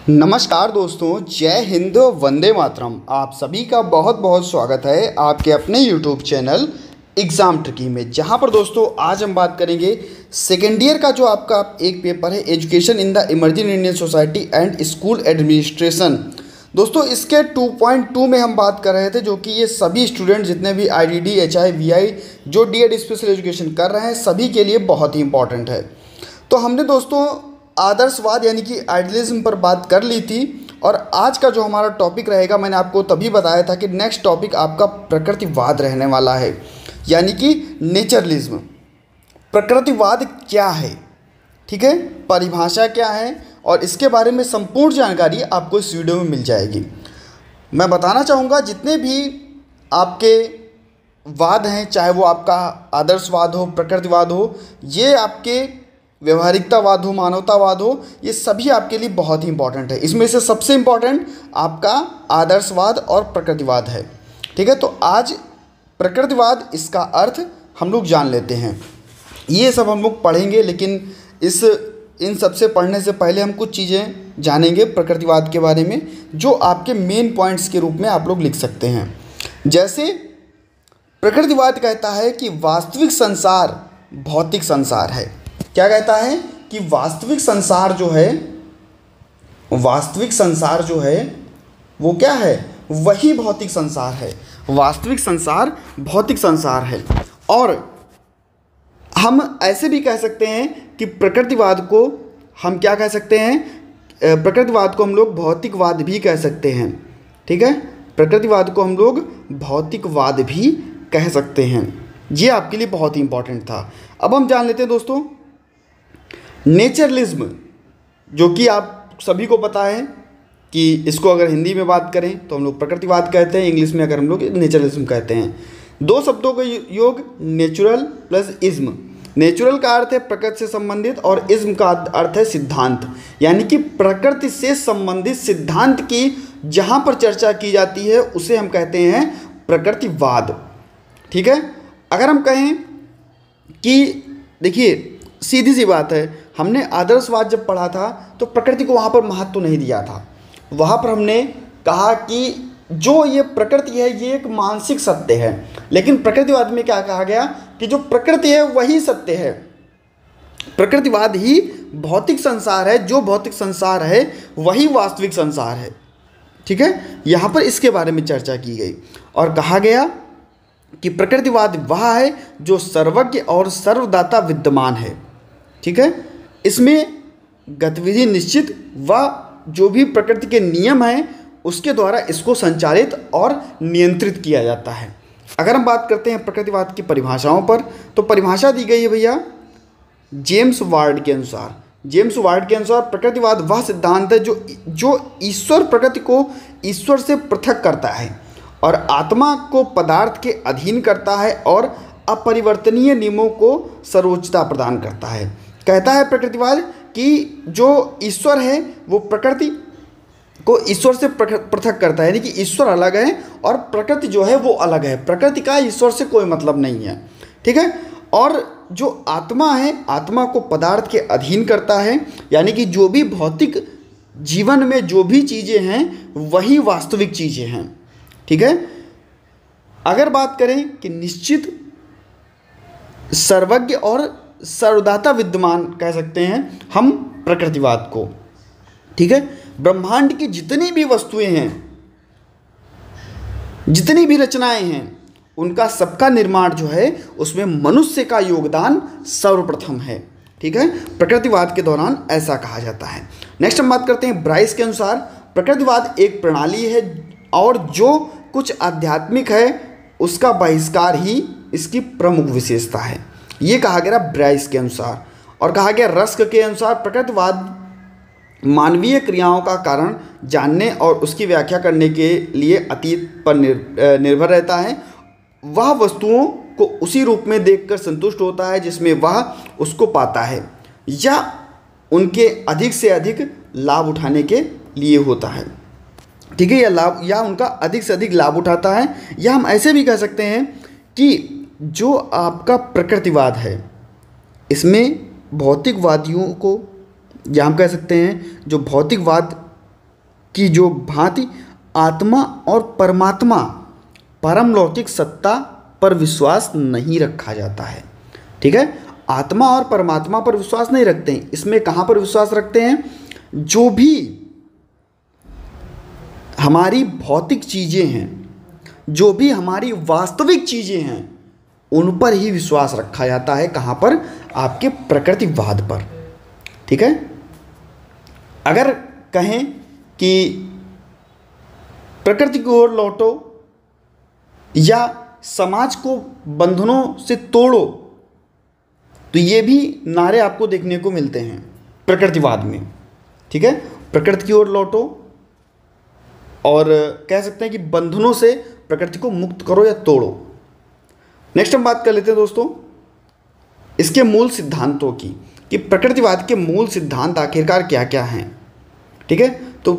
नमस्कार दोस्तों, जय हिंद, वंदे मातरम। आप सभी का बहुत बहुत स्वागत है आपके अपने यूट्यूब चैनल एग्ज़ाम ट्रिकी में, जहां पर दोस्तों आज हम बात करेंगे सेकेंड ईयर का जो आपका एक पेपर है, education in the emerging Indian society and school administration. दोस्तों इसके 2.2 में हम बात कर रहे थे, जो कि ये सभी स्टूडेंट जितने भी IDD, HI, VI जो DED स्पेशल एजुकेशन कर रहे हैं सभी के लिए बहुत ही इंपॉर्टेंट है। तो हमने दोस्तों आदर्शवाद यानी कि आइडियलिज्म पर बात कर ली थी, और आज का जो हमारा टॉपिक रहेगा, मैंने आपको तभी बताया था कि नेक्स्ट टॉपिक आपका प्रकृतिवाद रहने वाला है, यानी कि नेचरलिज्म। प्रकृतिवाद क्या है, ठीक है, परिभाषा क्या है, और इसके बारे में संपूर्ण जानकारी आपको इस वीडियो में मिल जाएगी। मैं बताना चाहूँगा जितने भी आपके वाद हैं, चाहे वो आपका आदर्शवाद हो, प्रकृतिवाद हो, ये आपके व्यवहारिकतावाद हो, मानवतावाद हो, ये सभी आपके लिए बहुत ही इंपॉर्टेंट है। इसमें से सबसे इंपॉर्टेंट आपका आदर्शवाद और प्रकृतिवाद है, ठीक है। तो आज प्रकृतिवाद, इसका अर्थ हम लोग जान लेते हैं। ये सब हम लोग पढ़ेंगे, लेकिन इन सब से पढ़ने से पहले हम कुछ चीज़ें जानेंगे प्रकृतिवाद के बारे में, जो आपके मेन पॉइंट्स के रूप में आप लोग लिख सकते हैं। जैसे प्रकृतिवाद कहता है कि वास्तविक संसार भौतिक संसार है। क्या कहता है कि वास्तविक संसार जो है वो क्या है, वही भौतिक संसार है। वास्तविक संसार भौतिक संसार है। और हम ऐसे भी कह सकते हैं कि प्रकृतिवाद को हम क्या कह सकते हैं, प्रकृतिवाद को हम लोग भौतिकवाद भी कह सकते हैं, ठीक है। प्रकृतिवाद को हम लोग भौतिकवाद भी कह सकते हैं। ये आपके लिए बहुत ही इंपॉर्टेंट था। अब हम जान लेते हैं दोस्तों नेचरलिज्म, जो कि आप सभी को पता है कि इसको अगर हिंदी में बात करें तो हम लोग प्रकृतिवाद कहते हैं, इंग्लिश में अगर हम लोग नेचरलिज्म कहते हैं। दो शब्दों का योग नेचुरल प्लस इज्म। नेचुरल का अर्थ है प्रकृति से संबंधित, और इज्म का अर्थ है सिद्धांत, यानी कि प्रकृति से संबंधित सिद्धांत की जहाँ पर चर्चा की जाती है उसे हम कहते हैं प्रकृतिवाद, ठीक है। अगर हम कहें कि देखिए सीधी सी बात है, हमने आदर्शवाद जब पढ़ा था तो प्रकृति को वहाँ पर महत्व नहीं दिया था। वहाँ पर हमने कहा कि जो ये प्रकृति है ये एक मानसिक सत्य है, लेकिन प्रकृतिवाद में क्या कहा गया कि जो प्रकृति है वही सत्य है। प्रकृतिवाद ही भौतिक संसार है, जो भौतिक संसार है वही वास्तविक संसार है, ठीक है। यहाँ पर इसके बारे में चर्चा की गई और कहा गया कि प्रकृतिवाद वह है जो सर्वज्ञ और सर्वदाता विद्यमान है, ठीक है। इसमें गतिविधि निश्चित व जो भी प्रकृति के नियम हैं उसके द्वारा इसको संचालित और नियंत्रित किया जाता है। अगर हम बात करते हैं प्रकृतिवाद की परिभाषाओं पर, तो परिभाषा दी गई है भैया जेम्स वार्ड के अनुसार। जेम्स वार्ड के अनुसार प्रकृतिवाद वह सिद्धांत है जो ईश्वर प्रकृति को ईश्वर से पृथक करता है और आत्मा को पदार्थ के अधीन करता है और अपरिवर्तनीय नियमों को सर्वोच्चता प्रदान करता है। कहता है प्रकृतिवाद कि जो ईश्वर है वो प्रकृति को ईश्वर से पृथक करता है, यानी कि ईश्वर अलग है और प्रकृति जो है वो अलग है। प्रकृति का ईश्वर से कोई मतलब नहीं है, ठीक है। और जो आत्मा है, आत्मा को पदार्थ के अधीन करता है, यानी कि जो भी भौतिक जीवन में जो भी चीज़ें हैं वही वास्तविक चीज़ें हैं, ठीक है। अगर बात करें कि निश्चित, सर्वज्ञ और सर्वदाता विद्यमान कह सकते हैं हम प्रकृतिवाद को, ठीक है। ब्रह्मांड की जितनी भी वस्तुएं हैं, जितनी भी रचनाएं हैं, उनका सबका निर्माण जो है उसमें मनुष्य का योगदान सर्वप्रथम है, ठीक है। प्रकृतिवाद के दौरान ऐसा कहा जाता है। नेक्स्ट हम बात करते हैं ब्राइस के अनुसार प्रकृतिवाद एक प्रणाली है और जो कुछ आध्यात्मिक है उसका बहिष्कार ही इसकी प्रमुख विशेषता है। ये कहा गया ब्राइस के अनुसार। और कहा गया रस्क के अनुसार प्रकृतिवाद मानवीय क्रियाओं का कारण जानने और उसकी व्याख्या करने के लिए अतीत पर निर्भर रहता है। वह वस्तुओं को उसी रूप में देखकर संतुष्ट होता है जिसमें वह उसको पाता है, या उनके अधिक से अधिक लाभ उठाने के लिए होता है, ठीक है, या उनका अधिक से अधिक लाभ उठाता है। या हम ऐसे भी कह सकते हैं कि जो आपका प्रकृतिवाद है इसमें भौतिकवादियों को, या हम कह सकते हैं जो भौतिकवाद की जो भांति आत्मा और परमात्मा परमलौकिक सत्ता पर विश्वास नहीं रखा जाता है। ठीक है, आत्मा और परमात्मा पर विश्वास नहीं रखते हैं। इसमें कहाँ पर विश्वास रखते हैं? जो भी हमारी भौतिक चीज़ें हैं, जो भी हमारी वास्तविक चीज़ें हैं, उन पर ही विश्वास रखा जाता है। कहाँ पर? आपके प्रकृतिवाद पर। ठीक है, अगर कहें कि प्रकृति की ओर लौटो या समाज को बंधनों से तोड़ो, तो ये भी नारे आपको देखने को मिलते हैं प्रकृतिवाद में। ठीक है, प्रकृति की ओर लौटो और कह सकते हैं कि बंधनों से प्रकृति को मुक्त करो या तोड़ो। नेक्स्ट हम बात कर लेते हैं दोस्तों इसके मूल सिद्धांतों की, कि प्रकृतिवाद के मूल सिद्धांत आखिरकार क्या क्या हैं। ठीक है, तो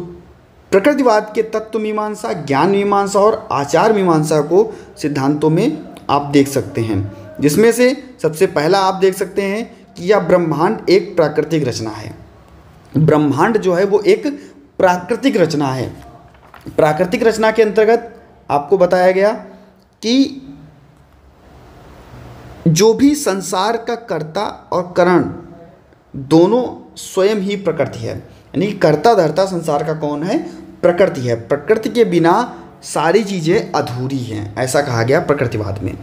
प्रकृतिवाद के तत्व मीमांसा, ज्ञान मीमांसा और आचार मीमांसा को सिद्धांतों में आप देख सकते हैं, जिसमें से सबसे पहला आप देख सकते हैं कि यह ब्रह्मांड एक प्राकृतिक रचना है। ब्रह्मांड जो है वो एक प्राकृतिक रचना है। प्राकृतिक रचना के अंतर्गत आपको बताया गया कि जो भी संसार का कर्ता और करण दोनों स्वयं ही प्रकृति है, यानी कि कर्ता धर्ता संसार का कौन है? प्रकृति है। प्रकृति के बिना सारी चीज़ें अधूरी हैं, ऐसा कहा गया प्रकृतिवाद में।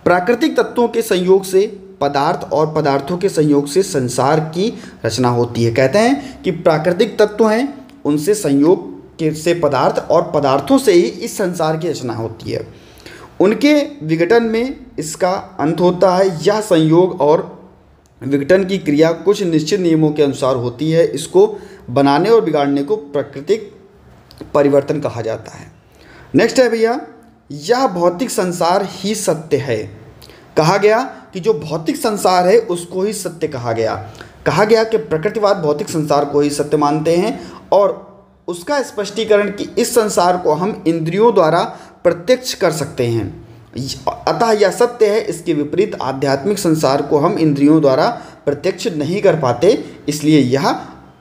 प्राकृतिक तत्वों के संयोग से पदार्थ और पदार्थों के संयोग से संसार की रचना होती है। कहते हैं कि प्राकृतिक तत्व हैं, उनसे संयोग से पदार्थ और पदार्थों से ही इस संसार की रचना होती है। उनके विघटन में इसका अंत होता है। यह संयोग और विघटन की क्रिया कुछ निश्चित नियमों के अनुसार होती है। इसको बनाने और बिगाड़ने को प्राकृतिक परिवर्तन कहा जाता है। नेक्स्ट है भैया, यह भौतिक संसार ही सत्य है। कहा गया कि जो भौतिक संसार है उसको ही सत्य कहा गया। कहा गया कि प्रकृतिवाद भौतिक संसार को ही सत्य मानते हैं और उसका स्पष्टीकरण कि इस संसार को हम इंद्रियों द्वारा प्रत्यक्ष कर सकते हैं, अतः यह सत्य है। इसके विपरीत आध्यात्मिक संसार को हम इंद्रियों द्वारा प्रत्यक्ष नहीं कर पाते, इसलिए यह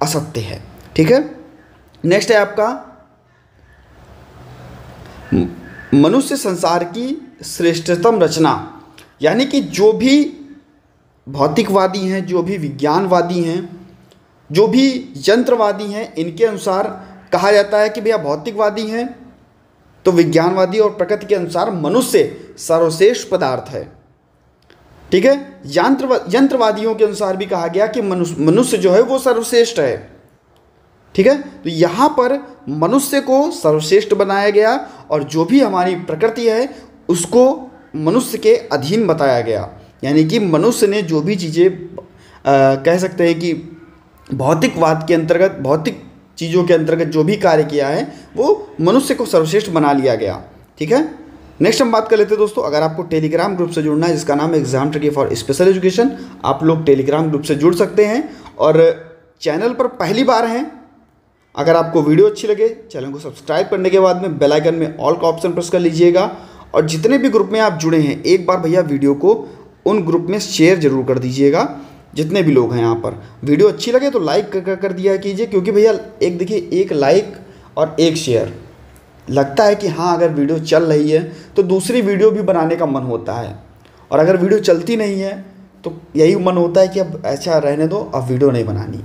असत्य है। ठीक है, नेक्स्ट है आपका मनुष्य संसार की श्रेष्ठतम रचना, यानी कि जो भी भौतिकवादी हैं, जो भी विज्ञानवादी हैं, जो भी यंत्रवादी हैं, इनके अनुसार कहा जाता है कि भैया भौतिकवादी हैं तो विज्ञानवादी और प्रकृति के अनुसार मनुष्य सर्वश्रेष्ठ पदार्थ है। ठीक है, यंत्रवादियों के अनुसार भी कहा गया कि मनुष्य जो है वो सर्वश्रेष्ठ है। ठीक है, तो यहाँ पर मनुष्य को सर्वश्रेष्ठ बनाया गया और जो भी हमारी प्रकृति है उसको मनुष्य के अधीन बताया गया, यानी कि मनुष्य ने जो भी चीज़ें कह सकते हैं कि भौतिकवाद के अंतर्गत, भौतिक चीज़ों के अंतर्गत जो भी कार्य किया है वो मनुष्य को सर्वश्रेष्ठ बना लिया गया। ठीक है, नेक्स्ट हम बात कर लेते हैं दोस्तों, अगर आपको टेलीग्राम ग्रुप से जुड़ना है जिसका नाम है exam tricky for special education, आप लोग टेलीग्राम ग्रुप से जुड़ सकते हैं। और चैनल पर पहली बार हैं, अगर आपको वीडियो अच्छी लगे चैनल को सब्सक्राइब करने के बाद में बेल आइकन में ऑल का ऑप्शन प्रेस कर लीजिएगा। और जितने भी ग्रुप में आप जुड़े हैं एक बार भैया वीडियो को उन ग्रुप में शेयर जरूर कर दीजिएगा, जितने भी लोग हैं यहाँ पर। वीडियो अच्छी लगे तो लाइक कर दिया कीजिए, क्योंकि भैया एक देखिए, एक लाइक और एक शेयर लगता है कि हाँ अगर वीडियो चल रही है तो दूसरी वीडियो भी बनाने का मन होता है, और अगर वीडियो चलती नहीं है तो यही मन होता है कि अब ऐसा रहने दो, अब वीडियो नहीं बनानी।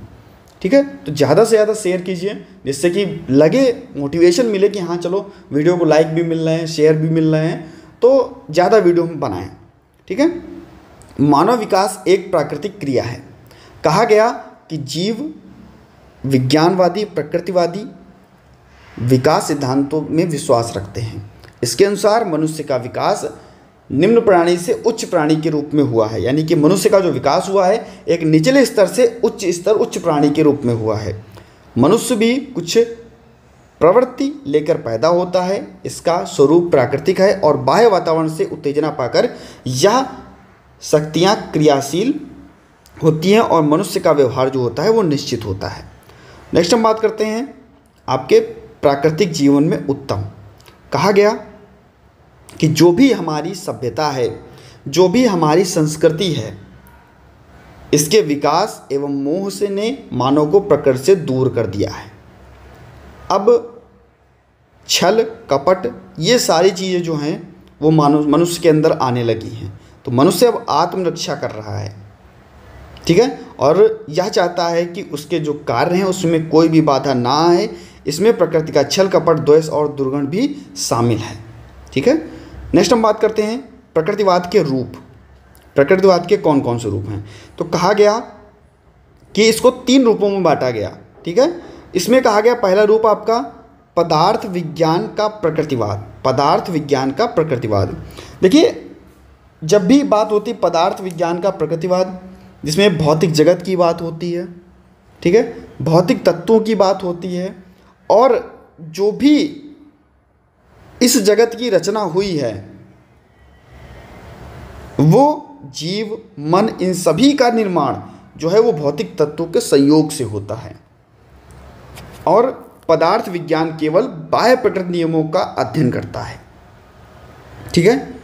ठीक है, तो ज़्यादा से ज़्यादा शेयर कीजिए जिससे कि लगे, मोटिवेशन मिले कि हाँ चलो वीडियो को लाइक भी मिल रहे हैं, शेयर भी मिल रहे हैं, तो ज़्यादा वीडियो हम बनाएं। ठीक है, मानव विकास एक प्राकृतिक क्रिया है। कहा गया कि जीव विज्ञानवादी प्रकृतिवादी विकास सिद्धांतों में विश्वास रखते हैं। इसके अनुसार मनुष्य का विकास निम्न प्राणी से उच्च प्राणी के रूप में हुआ है, यानी कि मनुष्य का जो विकास हुआ है एक निचले स्तर से उच्च प्राणी के रूप में हुआ है। मनुष्य भी कुछ प्रवृत्ति लेकर पैदा होता है, इसका स्वरूप प्राकृतिक है और बाह्य वातावरण से उत्तेजना पाकर यह शक्तियाँ क्रियाशील होती हैं और मनुष्य का व्यवहार जो होता है वो निश्चित होता है। नेक्स्ट हम बात करते हैं आपके प्राकृतिक जीवन में उत्तम। कहा गया कि जो भी हमारी सभ्यता है, जो भी हमारी संस्कृति है, इसके विकास एवं मोह से ने मानव को प्रकृति से दूर कर दिया है। अब छल कपट ये सारी चीज़ें जो हैं वो मनुष्य के अंदर आने लगी हैं। तो मनुष्य अब आत्मरक्षा कर रहा है, ठीक है, और यह चाहता है कि उसके जो कार्य हैं उसमें कोई भी बाधा ना आए। इसमें प्रकृति का छल कपट द्वेष और दुर्गुण भी शामिल है, ठीक है। नेक्स्ट हम बात करते हैं प्रकृतिवाद के रूप। प्रकृतिवाद के कौन कौन से रूप हैं? तो कहा गया कि इसको 3 रूपों में बांटा गया, ठीक है। इसमें कहा गया पहला रूप आपका पदार्थ विज्ञान का प्रकृतिवाद। पदार्थ विज्ञान का प्रकृतिवाद, देखिए जब भी बात होती है पदार्थ विज्ञान का प्रकृतिवाद, जिसमें भौतिक जगत की बात होती है, ठीक है, भौतिक तत्वों की बात होती है, और जो भी इस जगत की रचना हुई है वो जीव मन इन सभी का निर्माण जो है वो भौतिक तत्वों के संयोग से होता है। और पदार्थ विज्ञान केवल बाह्य प्रकृति नियमों का अध्ययन करता है, ठीक है।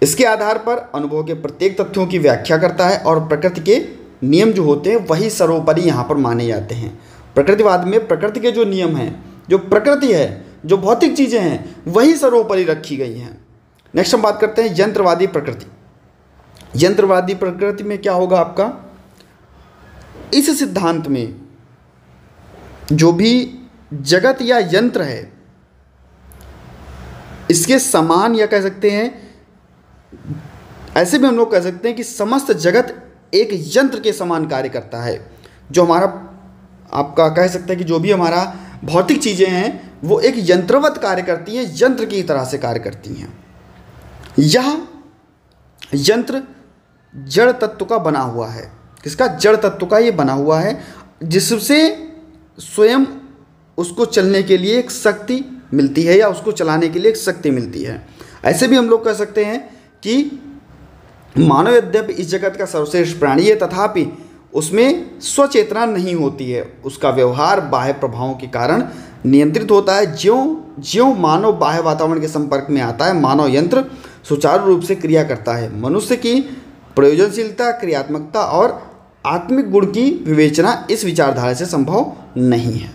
इसके आधार पर अनुभव के प्रत्येक तथ्यों की व्याख्या करता है और प्रकृति के नियम जो होते हैं वही सर्वोपरि यहाँ पर माने जाते हैं। प्रकृतिवाद में प्रकृति के जो नियम हैं, जो प्रकृति है, जो भौतिक चीज़ें हैं, वही सर्वोपरि रखी गई हैं। नेक्स्ट हम बात करते हैं यंत्रवादी प्रकृति। यंत्रवादी प्रकृति में क्या होगा आपका? इस सिद्धांत में जो भी जगत या यंत्र है इसके समान, या कह सकते हैं ऐसे भी हम लोग कह सकते हैं कि समस्त जगत एक यंत्र के समान कार्य करता है। जो हमारा आपका कह सकते हैं कि जो भी हमारा भौतिक चीज़ें हैं वो एक यंत्रवत कार्य करती हैं, यंत्र की तरह से कार्य करती हैं। यह यंत्र जड़ तत्व का बना हुआ है। किसका? जड़ तत्व का ये बना हुआ है, जिससे स्वयं उसको चलने के लिए एक शक्ति मिलती है या उसको चलाने के लिए एक शक्ति मिलती है। ऐसे भी हम लोग कह सकते हैं कि मानव यद्यपि इस जगत का सर्वश्रेष्ठ प्राणी है, तथापि उसमें स्वचेतना नहीं होती है। उसका व्यवहार बाह्य प्रभावों के कारण नियंत्रित होता है। ज्यों ज्यों मानव बाह्य वातावरण के संपर्क में आता है, मानव यंत्र सुचारू रूप से क्रिया करता है। मनुष्य की प्रयोजनशीलता, क्रियात्मकता और आत्मिक गुण की विवेचना इस विचारधारा से संभव नहीं है,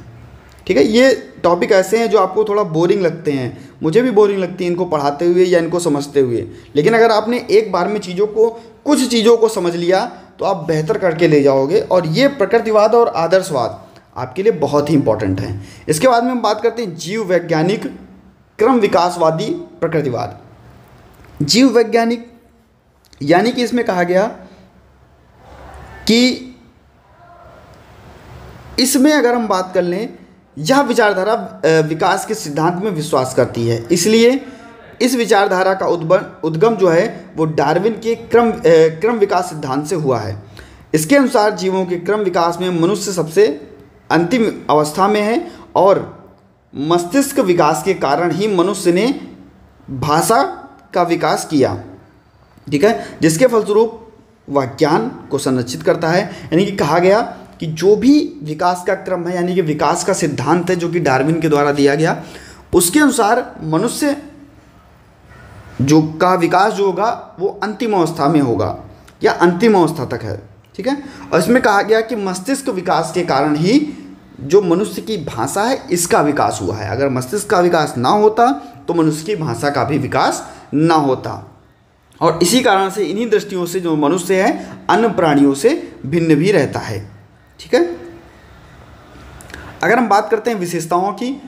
ठीक है। ये टॉपिक ऐसे हैं जो आपको थोड़ा बोरिंग लगते हैं, मुझे भी बोरिंग लगती है इनको पढ़ाते हुए या इनको समझते हुए, लेकिन अगर आपने एक बार में कुछ चीज़ों को समझ लिया तो आप बेहतर करके ले जाओगे। और ये प्रकृतिवाद और आदर्शवाद आपके लिए बहुत ही इंपॉर्टेंट है। इसके बाद में हम बात करते हैं जीव वैज्ञानिक क्रम विकासवादी प्रकृतिवाद। जीव वैज्ञानिक यानी कि इसमें कहा गया कि इसमें अगर हम बात कर लें, यह विचारधारा विकास के सिद्धांत में विश्वास करती है। इसलिए इस विचारधारा का उद्गम जो है वो डार्विन के क्रम विकास सिद्धांत से हुआ है। इसके अनुसार जीवों के क्रम विकास में मनुष्य सबसे अंतिम अवस्था में है और मस्तिष्क विकास के कारण ही मनुष्य ने भाषा का विकास किया, ठीक है, जिसके फलस्वरूप वह ज्ञान को संरक्षित करता है। यानी कि कहा गया कि जो भी विकास का क्रम है, यानी कि विकास का सिद्धांत है जो कि डार्विन के द्वारा दिया गया, उसके अनुसार मनुष्य जो का विकास जो होगा वो अंतिम अवस्था में होगा या अंतिम अवस्था तक है, ठीक है। और इसमें कहा गया कि मस्तिष्क विकास के कारण ही जो मनुष्य की भाषा है इसका विकास हुआ है। अगर मस्तिष्क का विकास ना होता तो मनुष्य की भाषा का भी विकास ना होता। और इसी कारण से इन्हीं दृष्टियों से जो मनुष्य है अन्य प्राणियों से भिन्न भी रहता है, ठीक है। अगर हम बात करते हैं विशेषताओं की,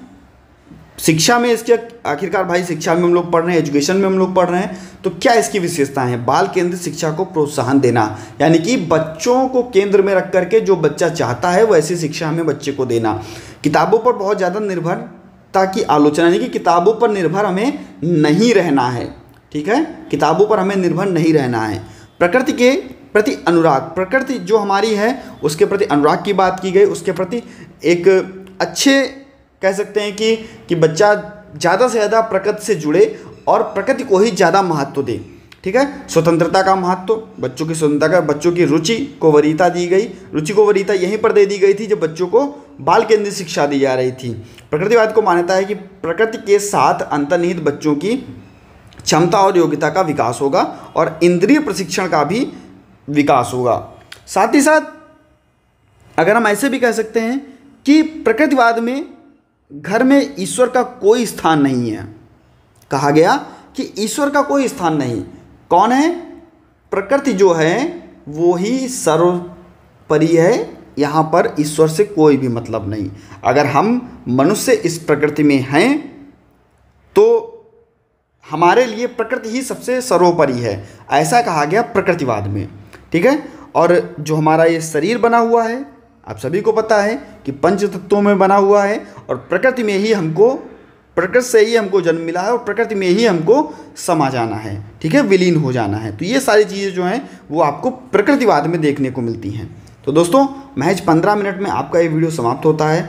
शिक्षा में इसके आखिरकार भाई शिक्षा में हम लोग पढ़ रहे हैं, एजुकेशन में हम लोग पढ़ रहे हैं, तो क्या इसकी विशेषताएं हैं? बाल केंद्रित शिक्षा को प्रोत्साहन देना, यानी कि बच्चों को केंद्र में रख करके जो बच्चा चाहता है वैसी शिक्षा हमें बच्चे को देना। किताबों पर बहुत ज़्यादा निर्भरता की आलोचना, यानी कि किताबों पर निर्भर हमें नहीं रहना है, ठीक है, किताबों पर हमें निर्भर नहीं रहना है। प्रकृति के प्रति अनुराग, प्रकृति जो हमारी है उसके प्रति अनुराग की बात की गई, उसके प्रति एक अच्छे कह सकते हैं कि बच्चा ज़्यादा से ज़्यादा प्रकृति से जुड़े और प्रकृति को ही ज़्यादा महत्व दे, ठीक है। स्वतंत्रता का महत्व, बच्चों की स्वतंत्रता का, बच्चों की रुचि को वरीयता दी गई। रुचि को वरीयता यहीं पर दे दी गई थी जब बच्चों को बाल केंद्रित शिक्षा दी जा रही थी। प्रकृतिवाद को मान्यता है कि प्रकृति के साथ अंतर्निहित बच्चों की क्षमता और योग्यता का विकास होगा और इंद्रिय प्रशिक्षण का भी विकास होगा। साथ ही साथ अगर हम ऐसे भी कह सकते हैं कि प्रकृतिवाद में घर में ईश्वर का कोई स्थान नहीं है। कहा गया कि ईश्वर का कोई स्थान नहीं। कौन है? प्रकृति जो है वो ही सर्वोपरि है, यहाँ पर ईश्वर से कोई भी मतलब नहीं। अगर हम मनुष्य इस प्रकृति में हैं तो हमारे लिए प्रकृति ही सबसे सर्वोपरि है, ऐसा कहा गया प्रकृतिवाद में। ठीक है। और जो हमारा ये शरीर बना हुआ है, आप सभी को पता है कि पंच तत्वों में बना हुआ है और प्रकृति में ही हमको, प्रकृति से ही हमको जन्म मिला है और प्रकृति में ही हमको समा जाना है। ठीक है, विलीन हो जाना है। तो ये सारी चीज़ें जो हैं वो आपको प्रकृतिवाद में देखने को मिलती हैं। तो दोस्तों महज 15 मिनट में आपका ये वीडियो समाप्त होता है।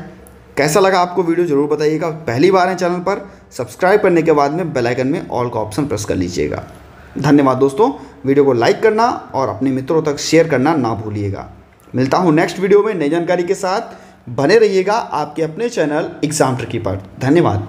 कैसा लगा आपको वीडियो ज़रूर बताइएगा। पहली बार है चैनल पर, सब्सक्राइब करने के बाद में बेल आइकन में ऑल का ऑप्शन प्रेस कर लीजिएगा। धन्यवाद दोस्तों। वीडियो को लाइक करना और अपने मित्रों तक शेयर करना ना भूलिएगा। मिलता हूँ नेक्स्ट वीडियो में नई जानकारी के साथ। बने रहिएगा आपके अपने चैनल एग्जाम ट्रिकी पर। धन्यवाद।